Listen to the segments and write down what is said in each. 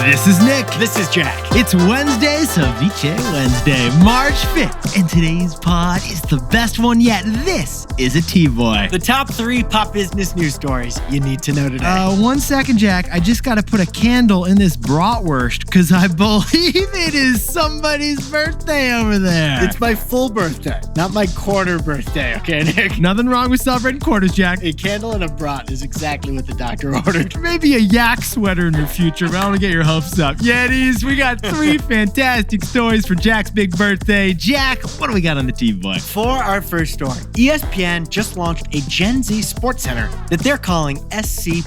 This is Nick. This is Jack. It's Wednesday, Ceviche Wednesday, March 5th. And today's pod is the best one yet. This is a T-Boy. The top 3 pop business news stories you need to know today. 1 second, Jack. I just got to put a candle in this bratwurst because I believe it is somebody's birthday over there. It's my full birthday, not my quarter birthday, okay, Nick? Nothing wrong with celebrating quarters, Jack. A candle and a brat is exactly what the doctor ordered. Maybe a yak sweater in your future, but I want to get your hopes up. Yetis, we got 3 fantastic stories for Jack's big birthday. Jack, what do we got on the T-Boy? For our first story, ESPN just launched a Gen Z SportsCenter that they're calling SC+.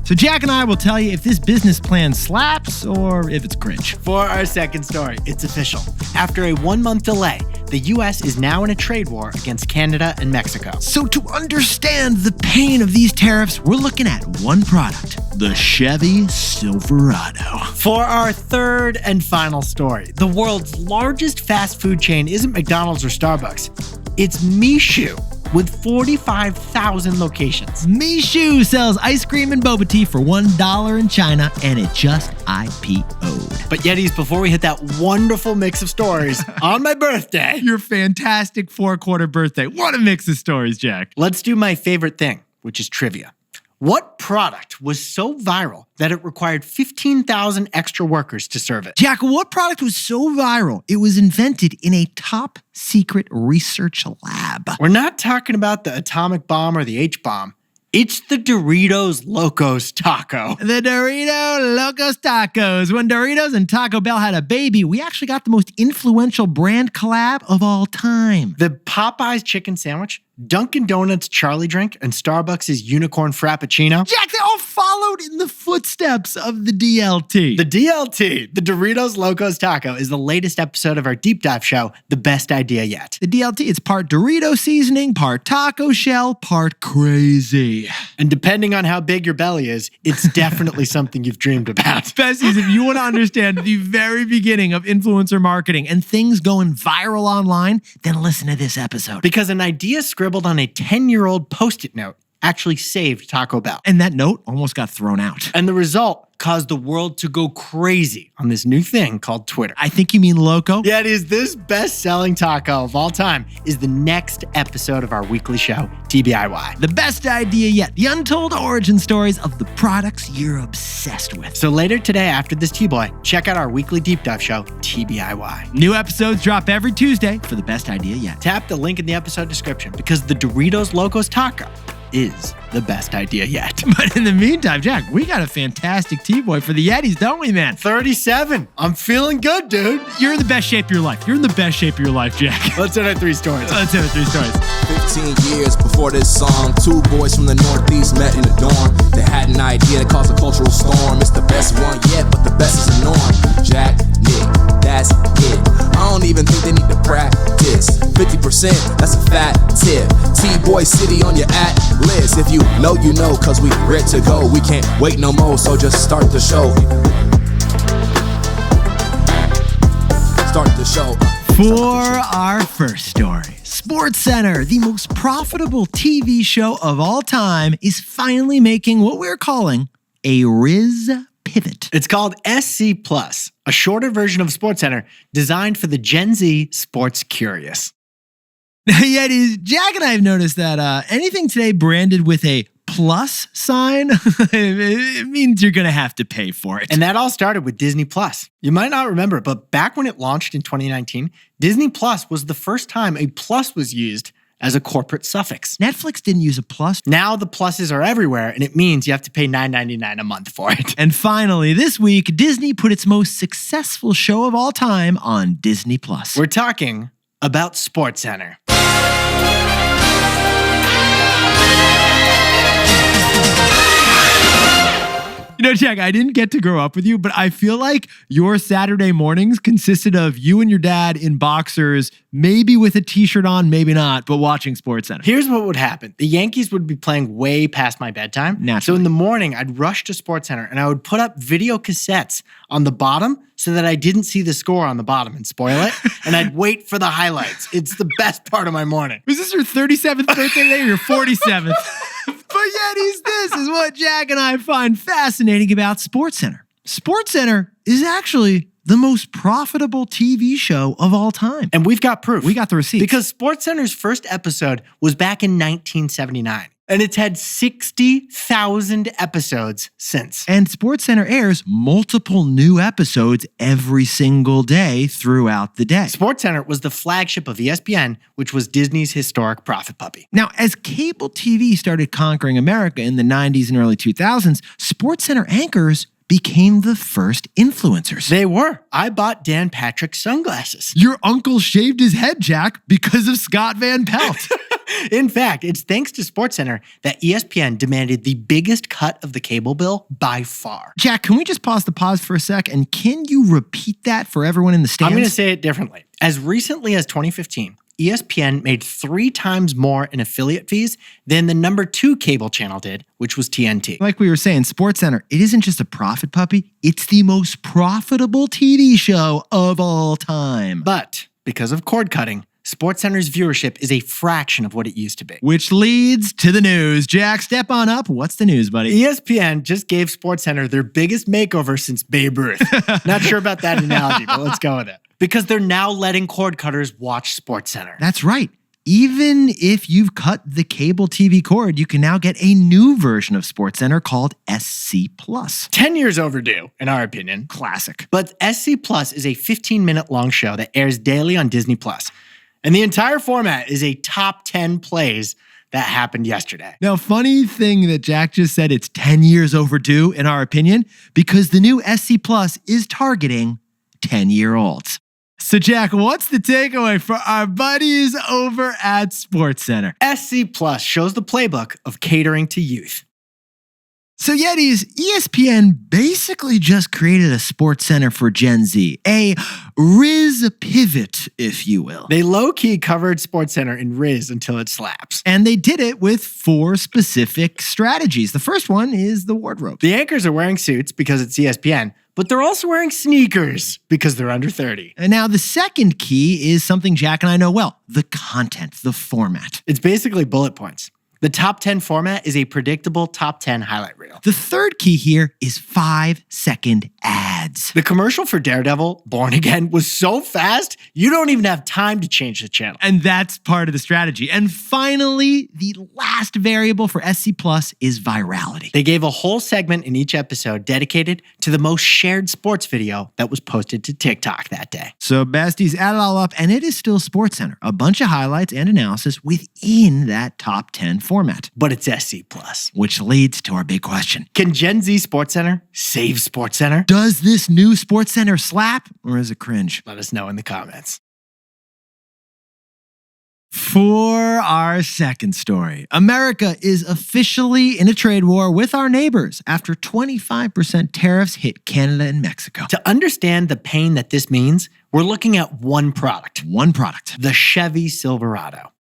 So Jack and I will tell you if this business plan slaps or if it's cringe. For our second story, it's official. After a 1-month delay, the U.S. is now in a trade war against Canada and Mexico. So to understand the pain of these tariffs, we're looking at one product, the Chevy Silverado. For our third and final story, the world's largest fast food chain isn't McDonald's or Starbucks. It's Mixue, with 45,000 locations. Mixue sells ice cream and boba tea for $1 in China, and it just IPO'd. But Yetis, before we hit that wonderful mix of stories on my birthday, Your fantastic 4-quarter birthday. What a mix of stories, Jack. let's do my favorite thing, which is trivia. What product was so viral that it required 15,000 extra workers to serve it? Jack, what product was so viral it was invented in a top secret research lab? We're not talking about the atomic bomb or the H-bomb. It's the Doritos Locos taco. The Dorito Locos Tacos. When Doritos and Taco Bell had a baby, we actually got the most influential brand collab of all time. The Popeyes chicken sandwich, Dunkin' Donuts Charlie drink, and Starbucks' unicorn frappuccino. Jack, they all followed in the footsteps of the DLT. The DLT, the Doritos Locos Taco, is the latest episode of our deep dive show, The Best Idea Yet. The DLT, it's part Dorito seasoning, part taco shell, part crazy. And depending on how big your belly is, it's definitely something you've dreamed about. Besties, if you want to understand the very beginning of influencer marketing and things going viral online, then listen to this episode. Because an idea scribbled on a 10-year-old Post-it note actually saved Taco Bell. And that note almost got thrown out. And the result caused the world to go crazy on this new thing called Twitter. I think you mean Loco. Yeah, it is. This best-selling taco of all time is the next episode of our weekly show, TBIY. The best idea yet. The untold origin stories of the products you're obsessed with. So later today, after this T-Boy, check out our weekly deep dive show, TBIY. New episodes drop every Tuesday for the best idea yet. Tap the link in the episode description because the Doritos Locos Taco is the best idea yet. But in the meantime, Jack, we got a fantastic T-Boy for the Yetis, don't we, man? 37. I'm feeling good, dude. You're in the best shape of your life. You're in the best shape of your life, Jack. Let's hit our 3 stories. Let's hit our 3 stories. 15 years before this song, 2 boys from the Northeast met in the dorm. They had an idea that caused a cultural storm. It's the best one yet, but the best is the norm. Jack, Nick, that's it. I don't even think they need to practice. 50%, that's a fat tip. T-Boy City on your list. If you know, you know, cause we ready to go. We can't wait no more, so just start the show. Start the show. For our first story, SportsCenter, the most profitable TV show of all time, is finally making what we're calling a Riz pivot. It's called SC+, a shorter version of SportsCenter designed for the Gen Z sports curious. Yetis, Jack and I have noticed that anything today branded with a plus sign, it means you're going to have to pay for it. And that all started with Disney+. You might not remember, but back when it launched in 2019, Disney+ was the first time a plus was used as a corporate suffix. Netflix didn't use a plus. Now the pluses are everywhere, and it means you have to pay $9.99 a month for it. And finally, this week, Disney put its most successful show of all time on Disney+. We're talking about SportsCenter. You know, Jack, I didn't get to grow up with you, but I feel like your Saturday mornings consisted of you and your dad in boxers, maybe with a t-shirt on, maybe not, but watching SportsCenter. Here's what would happen. The Yankees would be playing way past my bedtime. Naturally. So in the morning, I'd rush to SportsCenter and I would put up video cassettes on the bottom so that I didn't see the score on the bottom and spoil it. And I'd wait for the highlights. It's the best part of my morning. Was this your 37th birthday today or your 47th? But Yetis, this is what Jack and I find fascinating about SportsCenter. SportsCenter is actually the most profitable TV show of all time. And we've got proof. We got the receipts. Because SportsCenter's first episode was back in 1979. And it's had 60,000 episodes since. And SportsCenter airs multiple new episodes every single day throughout the day. SportsCenter was the flagship of ESPN, which was Disney's historic profit puppy. Now, as cable TV started conquering America in the 90s and early 2000s, SportsCenter anchors became the first influencers. They were. I bought Dan Patrick's sunglasses. Your uncle shaved his head, Jack, because of Scott Van Pelt. In fact, it's thanks to SportsCenter that ESPN demanded the biggest cut of the cable bill by far. Jack, can we just pause for a sec? And can you repeat that for everyone in the stands? I'm going to say it differently. As recently as 2015, ESPN made 3 times more in affiliate fees than the number 2 cable channel did, which was TNT. Like we were saying, SportsCenter, it isn't just a profit puppy, it's the most profitable TV show of all time. But because of cord cutting, SportsCenter's viewership is a fraction of what it used to be. Which leads to the news. Jack, step on up. What's the news, buddy? ESPN just gave SportsCenter their biggest makeover since Babe Ruth. Not sure about that analogy, but let's go with it. Because they're now letting cord cutters watch SportsCenter. That's right. Even if you've cut the cable TV cord, you can now get a new version of SportsCenter called SC Plus. 10 years overdue, in our opinion. Classic. But SC Plus is a 15-minute long show that airs daily on Disney Plus. And the entire format is a top 10 plays that happened yesterday. Now, funny thing that Jack just said, it's 10 years overdue, in our opinion, because the new SC Plus is targeting 10-year-olds. So, Jack, what's the takeaway for our buddies over at SportsCenter? SC Plus shows the playbook of catering to youth. So, Yetis, ESPN basically just created a SportsCenter for Gen Z, a Riz pivot, if you will. They low-key covered SportsCenter in Riz until it slaps. And they did it with 4 specific strategies. The first one is the wardrobe. The anchors are wearing suits because it's ESPN, but they're also wearing sneakers because they're under 30. And now the second key is something Jack and I know well, the content, the format. It's basically bullet points. The top 10 format is a predictable top 10 highlight reel. The third key here is 5-second ads. The commercial for Daredevil, Born Again, was so fast, you don't even have time to change the channel. And that's part of the strategy. And finally, the last variable for SC Plus is virality. They gave a whole segment in each episode dedicated to the most shared sports video that was posted to TikTok that day. So besties, add it all up, and it is still SportsCenter. A bunch of highlights and analysis within that top 10 format. But it's SC Plus. Which leads to our big question. Can Gen Z SportsCenter save SportsCenter? Does this new SportsCenter slap, or is it cringe? Let us know in the comments. For our second story, America is officially in a trade war with our neighbors after 25% tariffs hit Canada and Mexico. To understand the pain that this means, we're looking at one product. One product. The Chevy Silverado.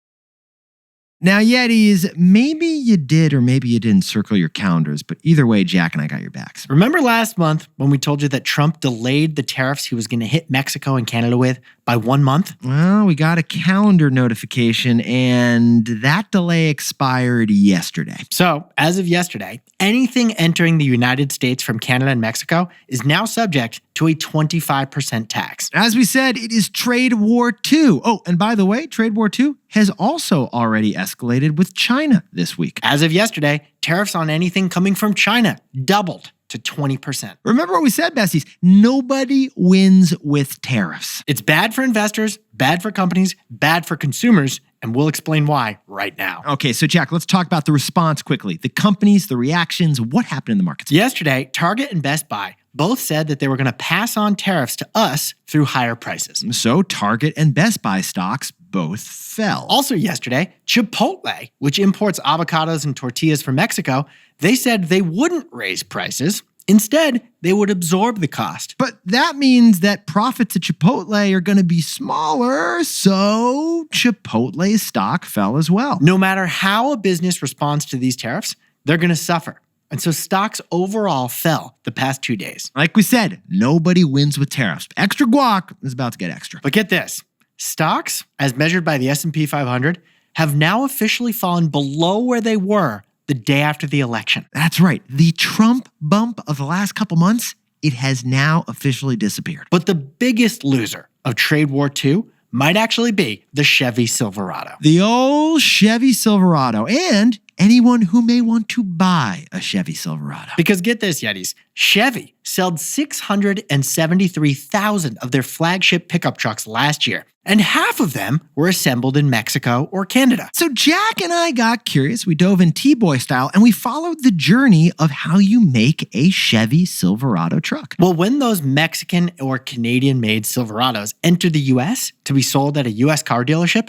Now, Yetis, maybe you did or maybe you didn't circle your calendars, but either way, Jack and I got your backs. Remember last month when we told you that Trump delayed the tariffs he was going to hit Mexico and Canada with by 1 month? Well, we got a calendar notification and that delay expired yesterday. So, as of yesterday, anything entering the United States from Canada and Mexico is now subject to a 25% tax. As we said, it is Trade War 2. Oh, and by the way, Trade War 2 has also already escalated with China this week. As of yesterday, tariffs on anything coming from China doubled to 20%. Remember what we said, besties? Nobody wins with tariffs. It's bad for investors, bad for companies, bad for consumers, and we'll explain why right now. Okay, so Jack, let's talk about the response quickly. The companies, the reactions, what happened in the markets? Yesterday, Target and Best Buy both said that they were going to pass on tariffs to us through higher prices. So Target and Best Buy stocks both fell. Also yesterday, Chipotle, which imports avocados and tortillas from Mexico, they said they wouldn't raise prices. Instead, they would absorb the cost. But that means that profits at Chipotle are going to be smaller, so Chipotle's stock fell as well. No matter how a business responds to these tariffs, they're going to suffer. And so stocks overall fell the past 2 days. Like we said, nobody wins with tariffs. Extra guac is about to get extra. But get this, stocks, as measured by the S&P 500, have now officially fallen below where they were the day after the election. That's right. The Trump bump of the last couple months, it has now officially disappeared. But the biggest loser of Trade War II might actually be the Chevy Silverado. The old Chevy Silverado, and anyone who may want to buy a Chevy Silverado. Because get this, Yetis, Chevy sold 673,000 of their flagship pickup trucks last year, and half of them were assembled in Mexico or Canada. So Jack and I got curious. We dove in T-Boy style, and we followed the journey of how you make a Chevy Silverado truck. Well, when those Mexican or Canadian-made Silverados enter the U.S. to be sold at a U.S. car dealership,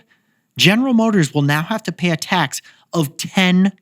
General Motors will now have to pay a tax of $10,000.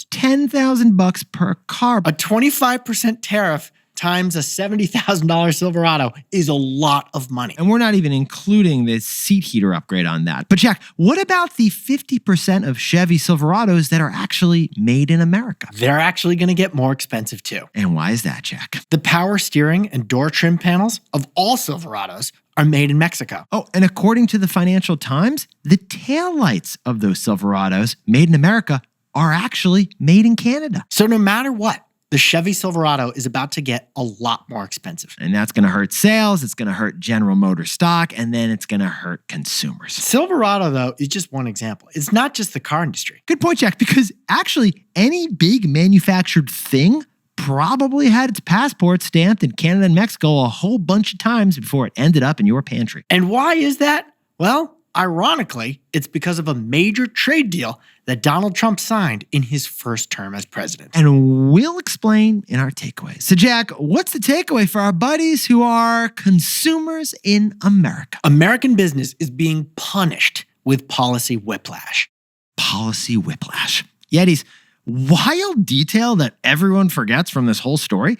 $10,000 per car. A 25% tariff times a $70,000 Silverado is a lot of money. And we're not even including the seat heater upgrade on that. But Jack, what about the 50% of Chevy Silverados that are actually made in America? They're actually going to get more expensive too. And why is that, Jack? The power steering and door trim panels of all Silverados are made in Mexico. Oh, and according to the Financial Times, the taillights of those Silverados made in America are actually made in Canada. So no matter what, the Chevy Silverado is about to get a lot more expensive. And that's going to hurt sales, it's going to hurt General Motors stock, and then it's going to hurt consumers. Silverado, though, is just one example. It's not just the car industry. Good point, Jack, because actually any big manufactured thing probably had its passport stamped in Canada and Mexico a whole bunch of times before it ended up in your pantry. And why is that? Well, ironically, it's because of a major trade deal that Donald Trump signed in his first term as president. And we'll explain in our takeaways. So Jack, what's the takeaway for our buddies who are consumers in America? American business is being punished with policy whiplash. Policy whiplash. Yetis, wild detail that everyone forgets from this whole story.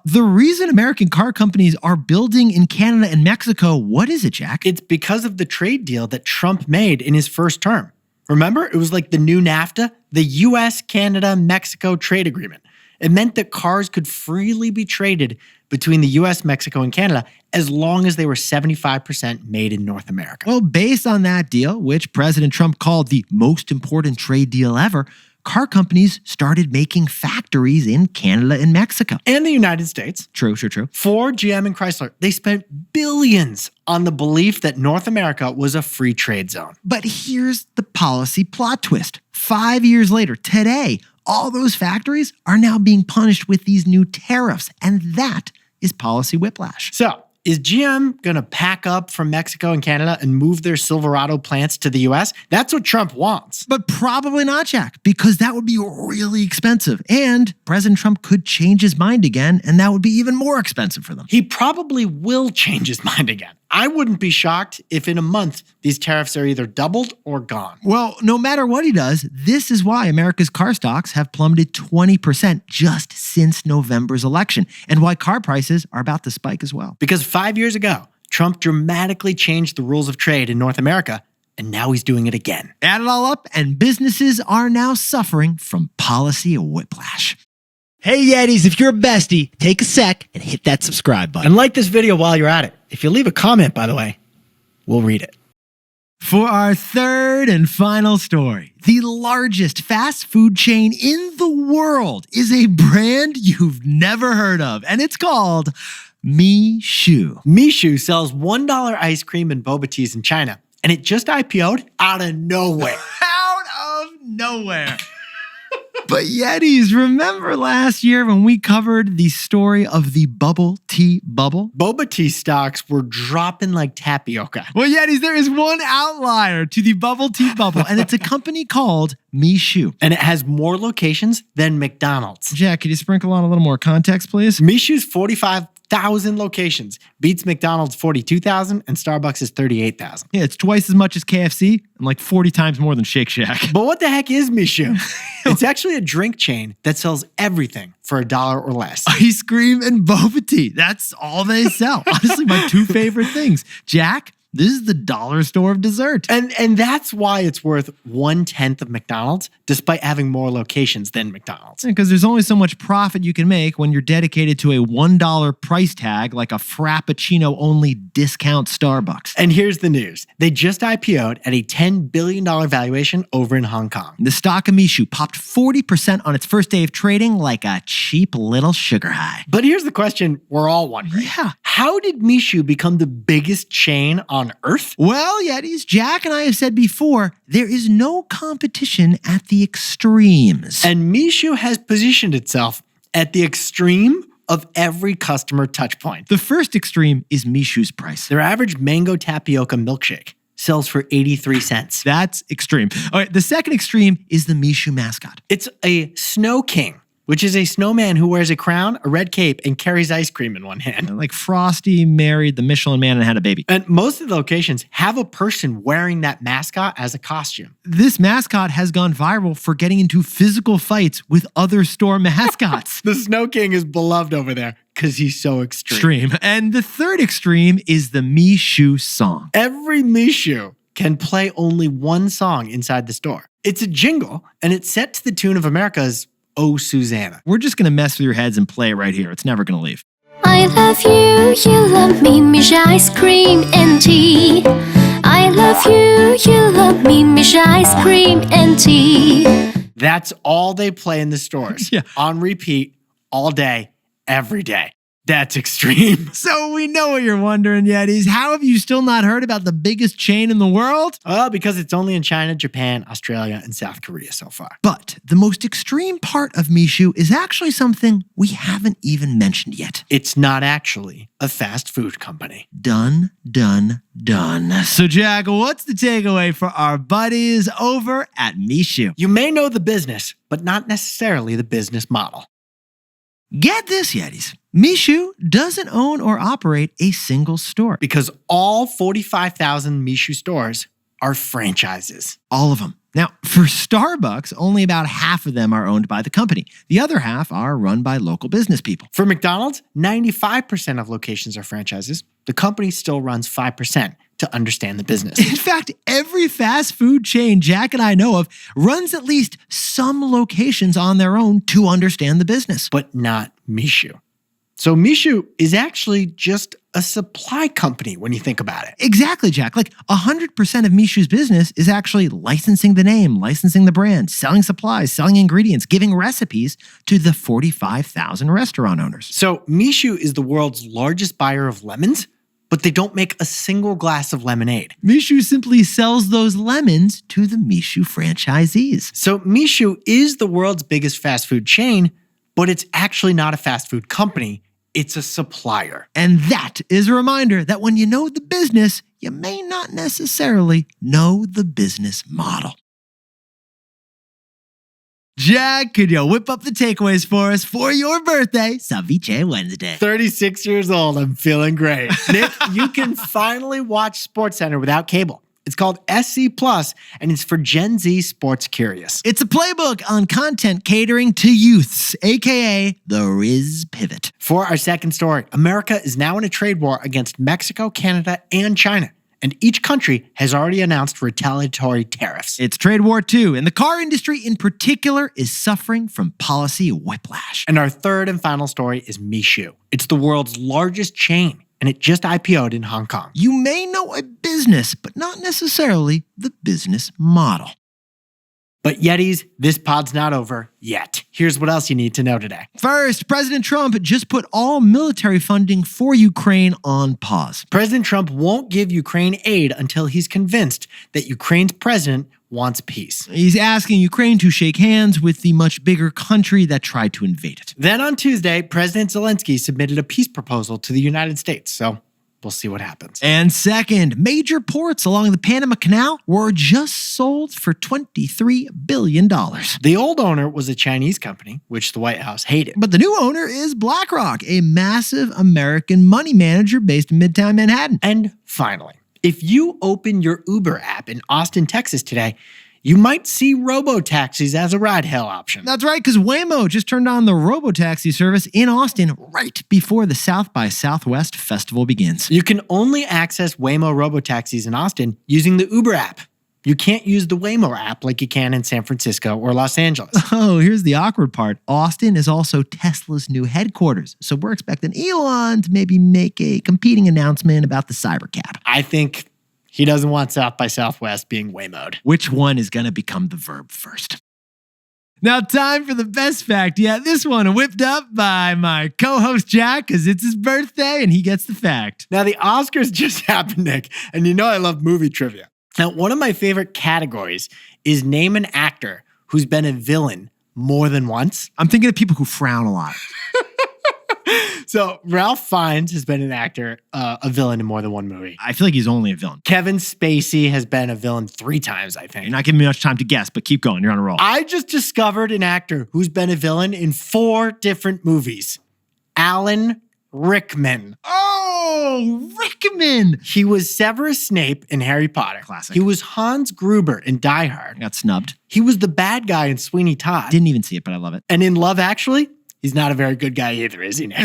The reason American car companies are building in Canada and Mexico, what is it, Jack? It's because of the trade deal that Trump made in his first term. Remember, it was like the new NAFTA, the US, Canada, Mexico trade agreement. It meant that cars could freely be traded between the US, Mexico, and Canada as long as they were 75% made in North America. Well, based on that deal, which President Trump called the most important trade deal ever, car companies started making factories in Canada and Mexico. And the United States. True. Ford, GM, and Chrysler, they spent billions on the belief that North America was a free trade zone. But here's the policy plot twist. 5 years later, today, all those factories are now being punished with these new tariffs, and that is policy whiplash. So, is GM going to pack up from Mexico and Canada and move their Silverado plants to the US? That's what Trump wants. But probably not, Jack, because that would be really expensive. And President Trump could change his mind again, and that would be even more expensive for them. He probably will change his mind again. I wouldn't be shocked if in a month these tariffs are either doubled or gone. Well, no matter what he does, this is why America's car stocks have plummeted 20% just since November's election, and why car prices are about to spike as well. Because 5 years ago, Trump dramatically changed the rules of trade in North America, and now he's doing it again. Add it all up, and businesses are now suffering from policy whiplash. Hey Yetis, if you're a bestie, take a sec and hit that subscribe button. And like this video while you're at it. If you leave a comment, by the way, we'll read it. For our third and final story, the largest fast food chain in the world is a brand you've never heard of, and it's called Mixue. Mixue sells $1 ice cream and boba teas in China, and it just IPO'd out of nowhere. Out of nowhere. But Yetis, remember last year when we covered the story of the bubble tea bubble? Boba tea stocks were dropping like tapioca. Well, Yetis, there is one outlier to the bubble tea bubble, and it's a company called Mixue. And it has more locations than McDonald's. Jack, could you sprinkle on a little more context, please? Mixue's 45,000 locations beats McDonald's 42,000 and Starbucks is 38,000. Yeah, it's twice as much as KFC and like 40 times more than Shake Shack. But what the heck is Mixue? It's actually a drink chain that sells everything for $1 or less. Ice cream and boba tea. That's all they sell. Honestly, my two favorite things. Jack, This is the dollar store of dessert. And that's why it's worth 1/10 of McDonald's, despite having more locations than McDonald's. Because there's only so much profit you can make when you're dedicated to a $1 price tag like a Frappuccino-only discount Starbucks. And here's the news. They just IPO'd at a $10 billion valuation over in Hong Kong. The stock of Mixue popped 40% on its first day of trading like a cheap little sugar high. But here's the question we're all wondering. Yeah. How did Mixue become the biggest chain on earth? Well, Yetis, Jack and I have said before, there is no competition at the extremes. And Mixue has positioned itself at the extreme of every customer touchpoint. The first extreme is Mixue's price. Their average mango tapioca milkshake sells for 83 cents. That's extreme. All right, the second extreme is the Mixue mascot. It's a snow king, which is a snowman who wears a crown, a red cape, and carries ice cream in one hand. Like Frosty married the Michelin Man and had a baby. And most of the locations have a person wearing that mascot as a costume. This mascot has gone viral for getting into physical fights with other store mascots. The Snow King is beloved over there because he's so extreme. And the third extreme is the Mixue song. Every Mixue can play only one song inside the store. It's a jingle, and it's set to the tune of America's Oh, Susanna. We're just going to mess with your heads and play it right here. It's never going to leave. I love you love me, Mixue ice cream and tea. I love you love me, Mixue ice cream and tea. That's all they play in the stores. Yeah. On repeat, all day, every day. That's extreme. So we know what you're wondering, Yetis. How have you still not heard about the biggest chain in the world? Well, because it's only in China, Japan, Australia, and South Korea so far. But the most extreme part of Mixue is actually something we haven't even mentioned yet. It's not actually a fast food company. Done. So, Jack, what's the takeaway for our buddies over at Mixue? You may know the business, but not necessarily the business model. Get this, Yetis. Mixue doesn't own or operate a single store. Because all 45,000 Mixue stores are franchises. All of them. Now, for Starbucks, only about half of them are owned by the company. The other half are run by local business people. For McDonald's, 95% of locations are franchises. The company still runs 5% to understand the business. In fact, every fast food chain Jack and I know of runs at least some locations on their own to understand the business. But not Mixue. So Mixue is actually just a supply company when you think about it. Exactly, Jack. Like 100% of Mixue's business is actually licensing the name, licensing the brand, selling supplies, selling ingredients, giving recipes to the 45,000 restaurant owners. So Mixue is the world's largest buyer of lemons, but they don't make a single glass of lemonade. Mixue simply sells those lemons to the Mixue franchisees. So Mixue is the world's biggest fast food chain, but it's actually not a fast food company. It's a supplier. And that is a reminder that when you know the business, you may not necessarily know the business model. Jack, could you whip up the takeaways for us for your birthday, Ceviche Wednesday? 36 years old. I'm feeling great. Nick, you can finally watch SportsCenter without cable. It's called SC Plus, and it's for Gen Z sports curious. It's a playbook on content catering to youths, aka the Riz Pivot. For our second story, America is now in a trade war against Mexico, Canada, and China. And each country has already announced retaliatory tariffs. It's trade war too, and the car industry in particular is suffering from policy whiplash. And our third and final story is Mixue. It's the world's largest chain, and it just IPO'd in Hong Kong. You may know a business, but not necessarily the business model. But Yetis, this pod's not over yet. Here's what else you need to know today. First, President Trump just put all military funding for Ukraine on pause. President Trump won't give Ukraine aid until he's convinced that Ukraine's president wants peace. He's asking Ukraine to shake hands with the much bigger country that tried to invade it. Then on Tuesday, President Zelensky submitted a peace proposal to the United States. So we'll see what happens. And second, major ports along the Panama Canal were just sold for $23 billion. The old owner was a Chinese company, which the White House hated. But the new owner is BlackRock, a massive American money manager based in Midtown Manhattan. And finally, if you open your Uber app in Austin, Texas today, you might see robo-taxis as a ride-hail option. That's right, because Waymo just turned on the robotaxi service in Austin right before the South by Southwest festival begins. You can only access Waymo robotaxis in Austin using the Uber app. You can't use the Waymo app like you can in San Francisco or Los Angeles. Oh, here's the awkward part. Austin is also Tesla's new headquarters, so we're expecting Elon to maybe make a competing announcement about the Cybercab. I think he doesn't want South by Southwest being Waymo'd. Which one is going to become the verb first? Now, time for the best fact. Yeah, this one whipped up by my co-host Jack because it's his birthday and he gets the fact. Now, the Oscars just happened, Nick, and you know I love movie trivia. Now, one of my favorite categories is name an actor who's been a villain more than once. I'm thinking of people who frown a lot. So Ralph Fiennes has been an actor, a villain in more than one movie. I feel like he's only a villain. Kevin Spacey has been a villain 3 times, I think. You're not giving me much time to guess, but keep going. You're on a roll. I just discovered an actor who's been a villain in 4 different movies. Alan Rickman. Oh, Rickman. He was Severus Snape in Harry Potter. Classic. He was Hans Gruber in Die Hard. Got snubbed. He was the bad guy in Sweeney Todd. Didn't even see it, but I love it. And in Love Actually, he's not a very good guy either, is he, Nick?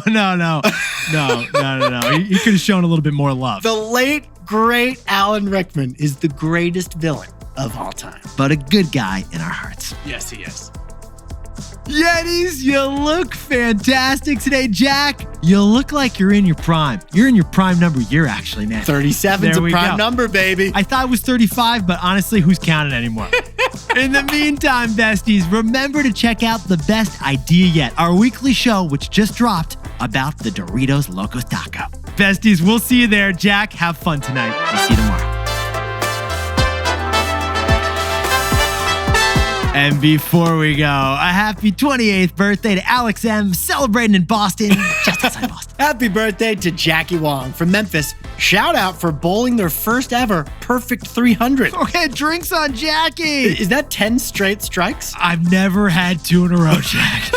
No. He could have shown a little bit more love. The late, great Alan Rickman is the greatest villain of all time. But a good guy in our hearts. Yes, he is. Yetis, you look fantastic today, Jack. You look like you're in your prime. You're in your prime number year, actually, man. 37's There a we prime go. number, baby. I thought it was 35, but honestly, who's counting anymore? In the meantime, besties, remember to check out The Best Idea Yet, our weekly show, which just dropped about the Doritos Locos Taco. Besties, we'll see you there. Jack, have fun tonight. We'll see you tomorrow. And before we go, a happy 28th birthday to Alex M, celebrating in Boston, just outside Boston. Happy birthday to Jackie Wong from Memphis. Shout out for bowling their first ever perfect 300. Okay, drinks on Jackie. Is that 10 straight strikes? I've never had 2 in a row, Jack.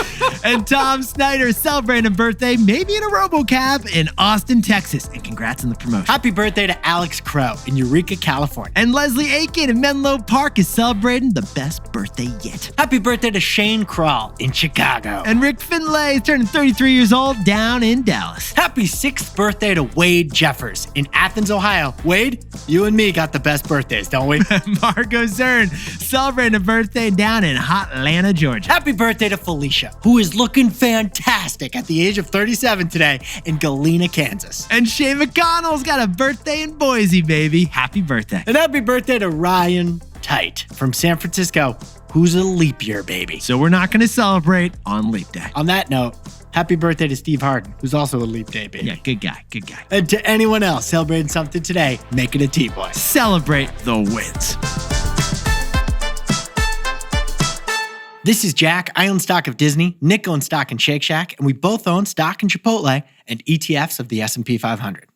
And Tom Snyder celebrating a birthday, maybe in a RoboCab in Austin, Texas. And congrats on the promotion. Happy birthday to Alex Crow in Eureka, California. And Leslie Aiken in Menlo Park is celebrating the best birthday yet. Happy birthday to Shane Kral in Chicago. And Rick Finlay is turning 33 years old down in Dallas. Happy 6th birthday to Wade Jeffers in Athens, Ohio. Wade, you and me got the best birthdays, don't we? Marco Zern celebrating a birthday down in hot Atlanta, Georgia. Happy birthday to Felicia, who is looking fantastic at the age of 37 today in Galena, Kansas. And Shay McConnell's got a birthday in Boise, baby. Happy birthday. And happy birthday to Ryan Tite from San Francisco, who's a leap year baby. So we're not going to celebrate on Leap Day. On that note, happy birthday to Steve Harden, who's also a leap day baby. Yeah, good guy, good guy. And to anyone else celebrating something today, make it a T-boy. Celebrate the wins. This is Jack. I own stock of Disney. Nick owns stock in Shake Shack, and we both own stock in Chipotle and ETFs of the S&P 500.